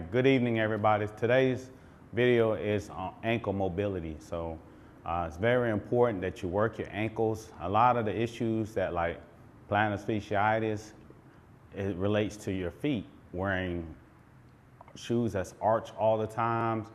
Good evening, everybody. Today's video is on ankle mobility. So it's very important that you work your ankles. A lot of the issues that like plantar fasciitis, it relates to your feet. Wearing shoes that's arched all the time.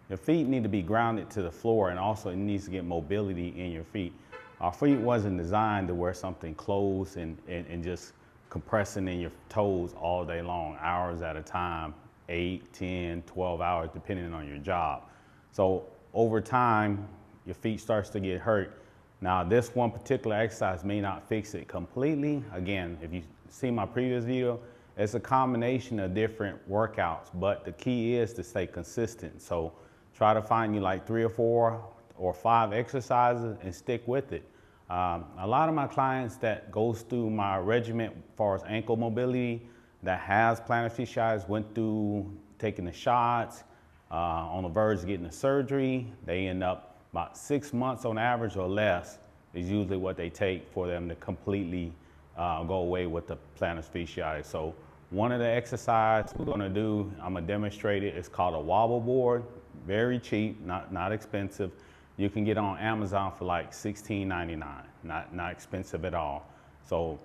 Your feet need to be grounded to the floor, and also it needs to get mobility in your feet. Our feet wasn't designed to wear something closed and just compressing in your toes all day long, hours at a time, 8, 10, 12 hours, depending on your job. So over time, your feet starts to get hurt. Now, this one particular exercise may not fix it completely. Again, if you see my previous video, it's a combination of different workouts, but the key is to stay consistent. So try to find you like 3 or 4 or 5 exercises and stick with it. A lot of my clients that goes through my regimen as far as ankle mobility that has plantar fasciitis went through taking the shots, on the verge of getting the surgery. They end up about 6 months on average or less is usually what they take for them to completely go away with the plantar fasciitis. So one of the exercises we're gonna do, I'm gonna demonstrate it. It's called a wobble board. Very cheap, not expensive. You can get on Amazon for like $16.99, not expensive at all. So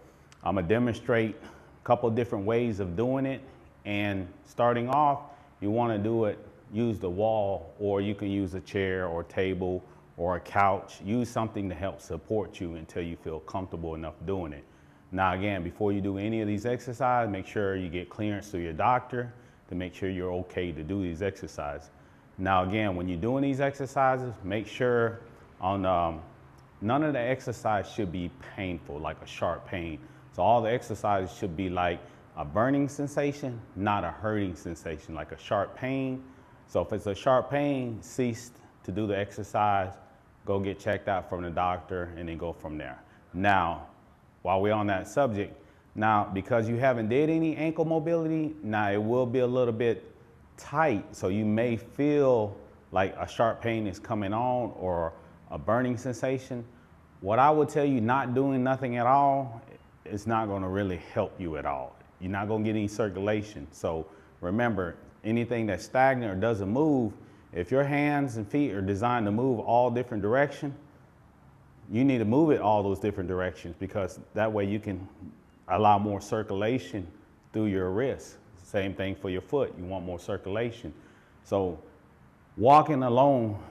I'm gonna demonstrate a couple different ways of doing it. And starting off, you wanna do it, use the wall, or you can use a chair or table or a couch. Use something to help support you until you feel comfortable enough doing it. Now again, before you do any of these exercises, make sure you get clearance through your doctor to make sure you're okay to do these exercises. Now again, when you're doing these exercises, make sure on none of the exercise should be painful, like a sharp pain. So all the exercises should be like a burning sensation, not a hurting sensation, like a sharp pain. So if it's a sharp pain, cease to do the exercise, go get checked out from the doctor, and then go from there. Now, while we're on that subject, now because you haven't did any ankle mobility, now it will be a little bit tight, so you may feel like a sharp pain is coming on or a burning sensation. What I would tell you, not doing nothing at all, it's not going to really help you at all. You're not going to get any circulation. So remember, anything that's stagnant or doesn't move, if your hands and feet are designed to move all different directions, you need to move it all those different directions, because that way you can allow more circulation through your wrists. Same thing for your foot. You want more circulation. So walking alone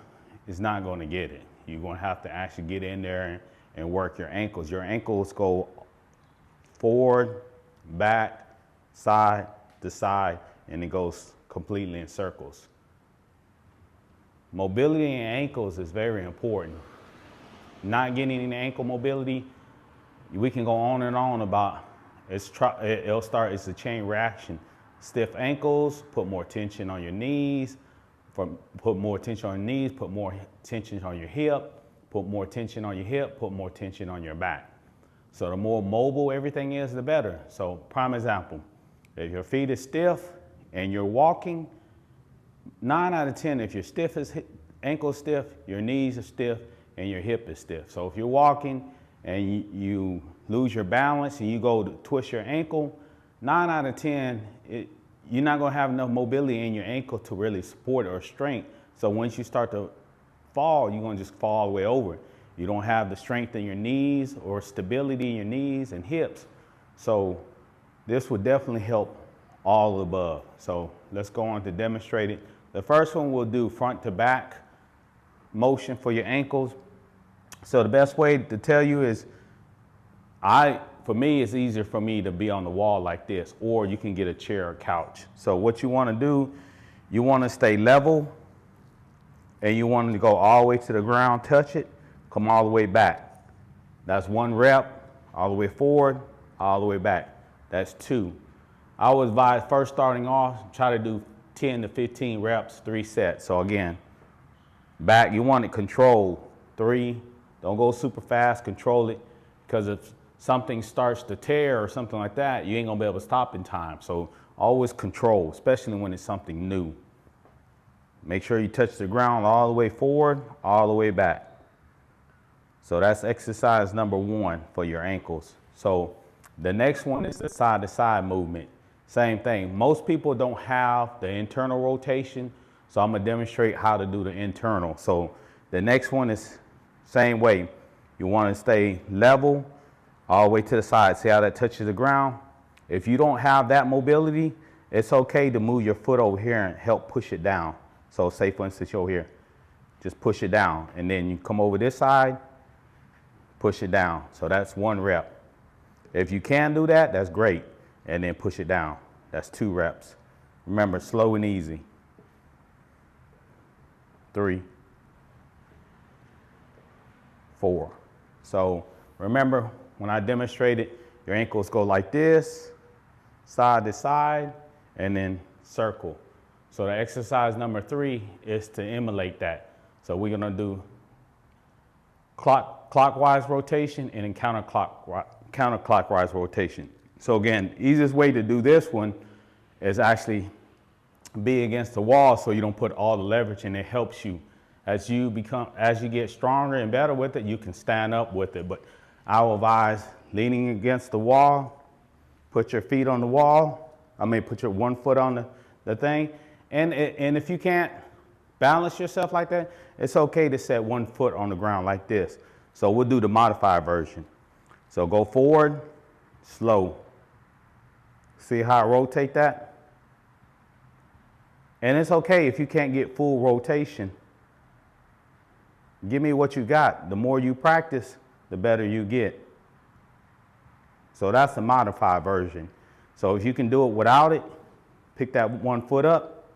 is not going to get it. You're going to have to actually get in there and work your ankles. Your ankles go forward, back, side to side, and it goes completely in circles. Mobility in ankles is very important. Not getting any ankle mobility, we can go on and on about it's a chain reaction. Stiff ankles, put more tension on your knees, put more tension on your knees, put more tension on your hip, put more tension on your hip, put more tension on your back. So the more mobile everything is, the better. So prime example, if your feet is stiff and you're walking, 9 out of 10, if your ankle is stiff, your knees are stiff, and your hip is stiff. So if you're walking and you lose your balance and you go to twist your ankle, 9 out of 10, you're not going to have enough mobility in your ankle to really support or strength. So once you start to fall, you're going to just fall all the way over. You don't have the strength in your knees or stability in your knees and hips. So this would definitely help all of the above. So let's go on to demonstrate it. The first one we'll do front to back motion for your ankles. So the best way to tell you is, for me, it's easier for me to be on the wall like this, or you can get a chair or couch. So what you want to do, you want to stay level, and you want to go all the way to the ground, touch it, come all the way back. That's 1 rep, all the way forward, all the way back. That's 2. I would advise first starting off, try to do 10 to 15 reps, 3 sets. So again, back, you want it controlled, 3. Don't go super fast, control it, because if something starts to tear or something like that, you ain't gonna be able to stop in time. So always control, especially when it's something new. Make sure you touch the ground all the way forward, all the way back. So that's exercise number 1 for your ankles. So the next one is the side to side movement. Same thing. Most people don't have the internal rotation, so I'm gonna demonstrate how to do the internal. So the next one is same way. You wanna stay level all the way to the side. See how that touches the ground? If you don't have that mobility, it's okay to move your foot over here and help push it down. So say for instance, you're over here, just push it down. And then you come over this side, push it down. So that's 1 rep. If you can do that, that's great. And then push it down. That's 2 reps. Remember, slow and easy. 3, 4. So remember, when I demonstrated, your ankles go like this, side to side, and then circle. So the exercise number 3 is to emulate that. So we're gonna do clockwise rotation and then counterclockwise rotation. So again, easiest way to do this one is actually be against the wall so you don't put all the leverage, and it helps you. As you get stronger and better with it, you can stand up with it. But I will advise leaning against the wall, put your feet on the wall. Put your 1 foot on the thing. And if you can't balance yourself like that, it's okay to set 1 foot on the ground like this. So we'll do the modified version. So go forward, slow. See how I rotate that? And it's okay if you can't get full rotation. Give me what you got. The more you practice, the better you get. So that's the modified version. So if you can do it without it, pick that 1 foot up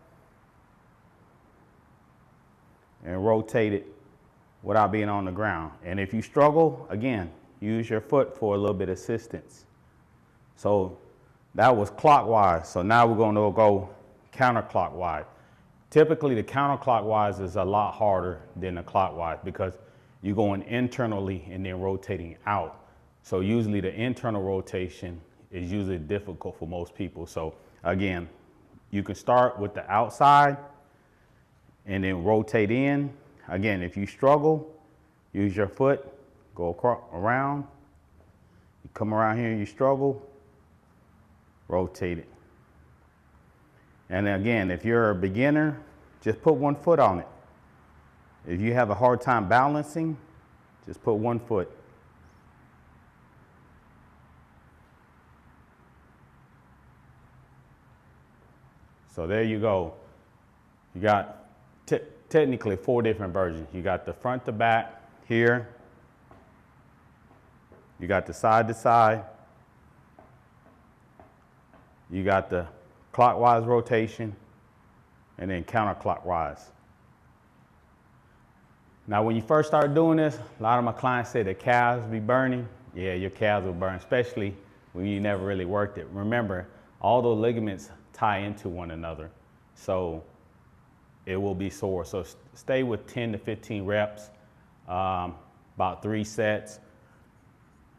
and rotate it without being on the ground. And if you struggle, again, use your foot for a little bit of assistance. So that was clockwise. So now we're going to go counterclockwise. Typically, the counterclockwise is a lot harder than the clockwise because you're going internally and then rotating out. So usually the internal rotation is usually difficult for most people. So again, you can start with the outside and then rotate in. Again, if you struggle, use your foot, go around. You come around here and you struggle, rotate it. And again, if you're a beginner, just put 1 foot on it. If you have a hard time balancing, just put 1 foot. So there you go. You got technically 4 different versions. You got the front to back here. You got the side to side. You got the clockwise rotation and then counterclockwise. Now, when you first start doing this, a lot of my clients say their calves be burning. Yeah, your calves will burn, especially when you never really worked it. Remember, all those ligaments tie into one another, so it will be sore. So stay with 10 to 15 reps, about 3 sets.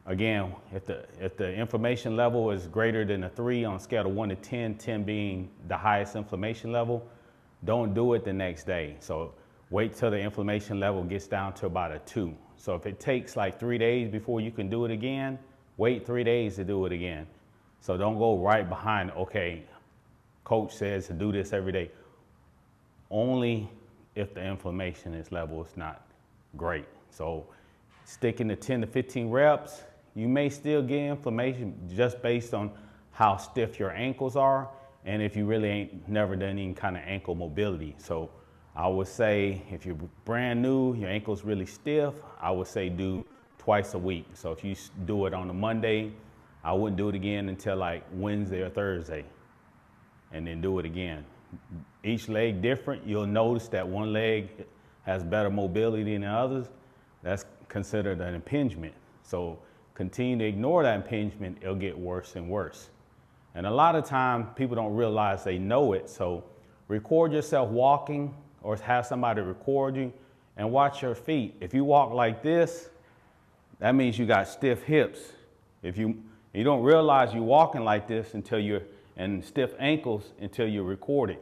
Again, if the inflammation level is greater than a 3 on a scale of 1 to 10, 10 being the highest inflammation level, don't do it the next day. So wait till the inflammation level gets down to about a 2. So if it takes like 3 days before you can do it again, wait 3 days to do it again. So don't go right behind, okay, coach says to do this every day. Only if the inflammation level is not great. So sticking to 10 to 15 reps, you may still get inflammation just based on how stiff your ankles are and if you really ain't never done any kind of ankle mobility. So I would say if you're brand new, your ankle's really stiff, I would say do twice a week. So if you do it on a Monday, I wouldn't do it again until like Wednesday or Thursday, and then do it again. Each leg different. You'll notice that one leg has better mobility than others. That's considered an impingement. So continue to ignore that impingement, it'll get worse and worse. And a lot of time people don't realize they know it. So record yourself walking or have somebody record you and watch your feet. If you walk like this, that means you got stiff hips. If you don't realize you're walking like this and stiff ankles until you record it.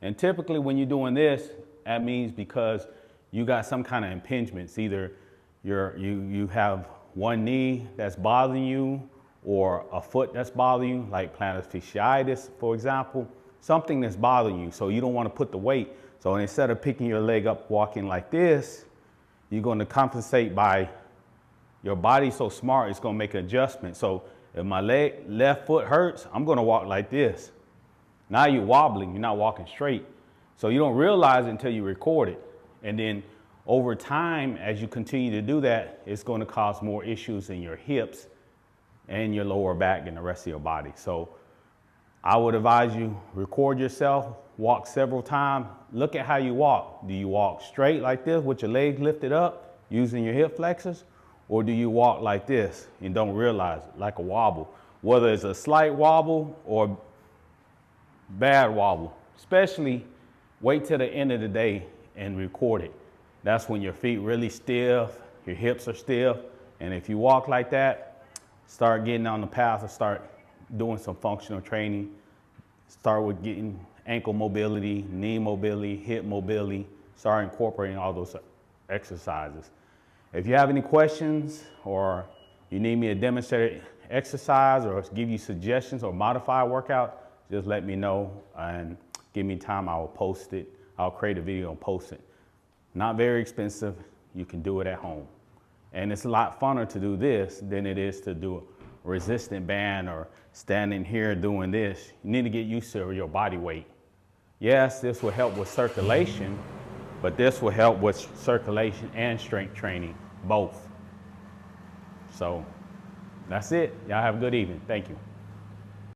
And typically when you're doing this, that means because you got some kind of impingements. Either you have one knee that's bothering you, or a foot that's bothering you, like plantar fasciitis, for example, something that's bothering you. So you don't want to put the weight. So instead of picking your leg up, walking like this, you're going to compensate by your body's so smart, it's going to make an adjustment. So if my left foot hurts, I'm going to walk like this. Now you're wobbling, you're not walking straight. So you don't realize it until you record it. And then over time, as you continue to do that, it's going to cause more issues in your hips and your lower back and the rest of your body. So I would advise you, record yourself, walk several times, look at how you walk. Do you walk straight like this with your legs lifted up using your hip flexors? Or do you walk like this and don't realize it, like a wobble? Whether it's a slight wobble or bad wobble, especially wait till the end of the day and record it. That's when your feet really stiff, your hips are stiff, and if you walk like that, start getting on the path and start doing some functional training. Start with getting ankle mobility, knee mobility, hip mobility. Start incorporating all those exercises. If you have any questions or you need me to demonstrate exercise or give you suggestions or modify a workout, just let me know and give me time. I will post it. I'll create a video and post it. Not very expensive. You can do it at home. And it's a lot funner to do this than it is to do a resistant band or standing here doing this. You need to get used to your body weight. Yes, this will help with circulation, but this will help with circulation and strength training, both. So that's it. Y'all have a good evening. Thank you.